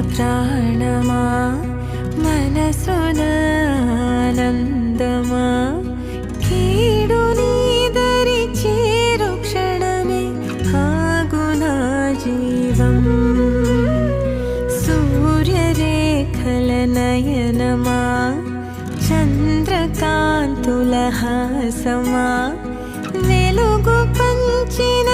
ప్రాణమా మనసున ఆనందమా కీడు నీదరి చేరు క్షణమే ఆగునా జీవం సూర్యరేఖల నయనమా చంద్రకాంతుల హాసమా వెలుగు పంచిన